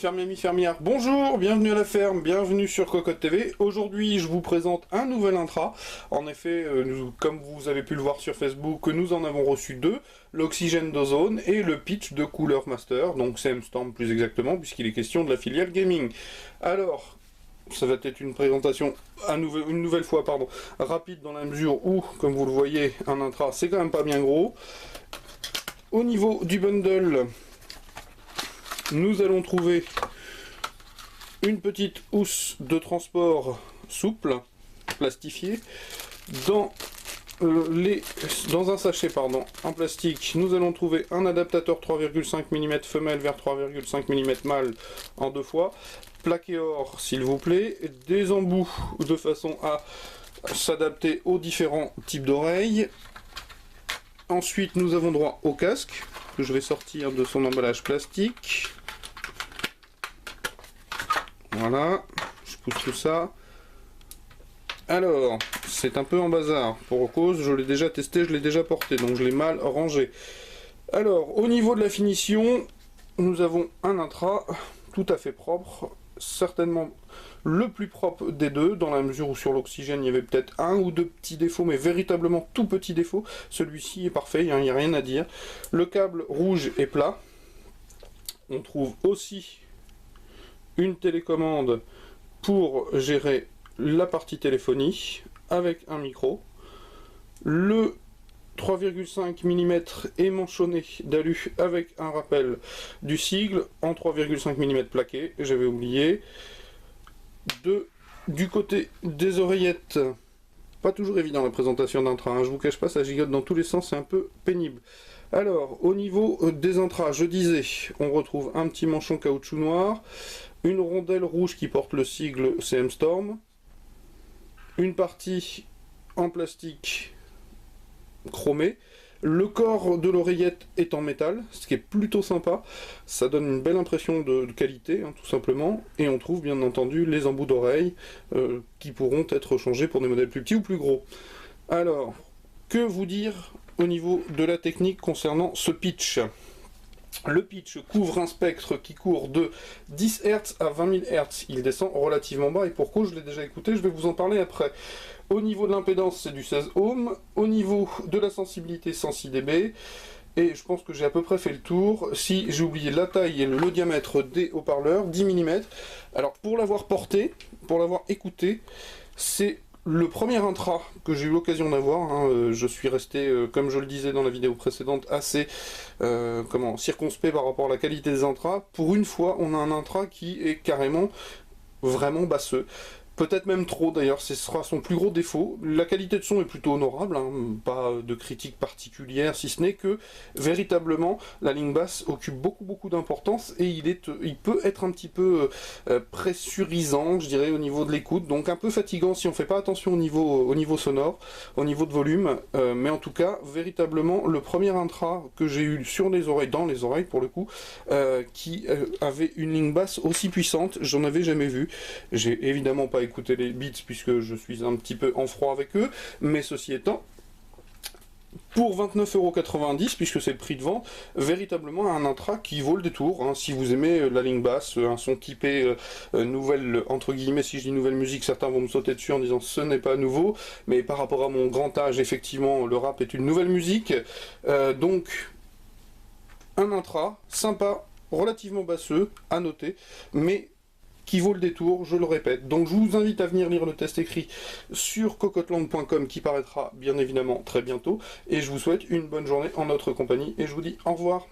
fermiers, amis fermières, bonjour, bienvenue à la ferme, bienvenue sur Cocotte TV. Aujourd'hui, je vous présente un nouvel intra. En effet, comme vous avez pu le voir sur Facebook, nous en avons reçu deux, l'Oxygène d'Ozone et le Pitch de Cooler Master, donc CM Storm plus exactement, puisqu'il est question de la filiale gaming. Alors, ça va être une présentation une nouvelle fois rapide dans la mesure où, comme vous le voyez, un intra, c'est quand même pas bien gros. Au niveau du bundle, nous allons trouver une petite housse de transport souple, plastifiée. Dans un sachet en plastique, nous allons trouver un adaptateur 3,5 mm femelle vers 3,5 mm mâle en deux fois, plaqué or s'il vous plaît, des embouts de façon à s'adapter aux différents types d'oreilles. Ensuite, nous avons droit au casque, que je vais sortir de son emballage plastique. Voilà, je pousse tout ça. Alors, c'est un peu en bazar, pour cause, je l'ai déjà testé, je l'ai déjà porté, donc je l'ai mal rangé. Alors, au niveau de la finition, nous avons un intra tout à fait propre, certainement le plus propre des deux, dans la mesure où sur l'Oxygène il y avait peut-être un ou deux petits défauts, mais véritablement tout petits défauts. Celui-ci est parfait, il n'y a rien à dire. Le câble rouge est plat. On trouve aussi une télécommande pour gérer la partie téléphonie avec un micro. Le 3,5 mm émanchonné d'alu avec un rappel du sigle en 3,5 mm plaqué, j'avais oublié. Du côté des oreillettes, pas toujours évident la présentation d'un train, hein, je vous cache pas, ça gigote dans tous les sens, c'est un peu pénible. Alors, au niveau des intras, je disais, on retrouve un petit manchon caoutchouc noir, une rondelle rouge qui porte le sigle CM Storm, une partie en plastique chromé. Le corps de l'oreillette est en métal, ce qui est plutôt sympa. Ça donne une belle impression de qualité, hein, tout simplement. Et on trouve bien entendu les embouts d'oreilles qui pourront être changés pour des modèles plus petits ou plus gros. Alors, que vous dire au niveau de la technique concernant ce pitch ? Le pitch couvre un spectre qui court de 10 Hz à 20 000 Hz. Il descend relativement bas et pour cause, je l'ai déjà écouté, je vais vous en parler après. Au niveau de l'impédance, c'est du 16 ohms. Au niveau de la sensibilité, 106 dB. Et je pense que j'ai à peu près fait le tour. Si j'ai oublié la taille et le diamètre des haut-parleurs, 10 mm. Alors pour l'avoir porté, pour l'avoir écouté, c'est le premier intra que j'ai eu l'occasion d'avoir, hein. Je suis resté, comme je le disais dans la vidéo précédente, assez circonspect par rapport à la qualité des intras. Pour une fois, on a un intra qui est carrément vraiment basseux. Peut-être même trop d'ailleurs, ce sera son plus gros défaut. La qualité de son est plutôt honorable, hein, pas de critique particulière, si ce n'est que véritablement la ligne basse occupe beaucoup d'importance et il peut être un petit peu pressurisant, je dirais, au niveau de l'écoute, donc un peu fatigant si on ne fait pas attention au niveau sonore, au niveau de volume, mais en tout cas, véritablement, le premier intra que j'ai eu sur les oreilles, dans les oreilles pour le coup, qui avait une ligne basse aussi puissante, j'en avais jamais vu. J'ai évidemment pas écouter les Beats puisque je suis un petit peu en froid avec eux, mais ceci étant, pour 29,90 €, puisque c'est le prix de vente, véritablement un intra qui vaut le détour, hein, si vous aimez la ligne basse, un son typé nouvelle, entre guillemets, si je dis nouvelle musique, certains vont me sauter dessus en disant ce n'est pas nouveau, mais par rapport à mon grand âge, effectivement, le rap est une nouvelle musique, donc un intra sympa, relativement basseux, à noter, mais qui vaut le détour, je le répète. Donc je vous invite à venir lire le test écrit sur cocotteland.com qui paraîtra bien évidemment très bientôt. Et je vous souhaite une bonne journée en notre compagnie et je vous dis au revoir.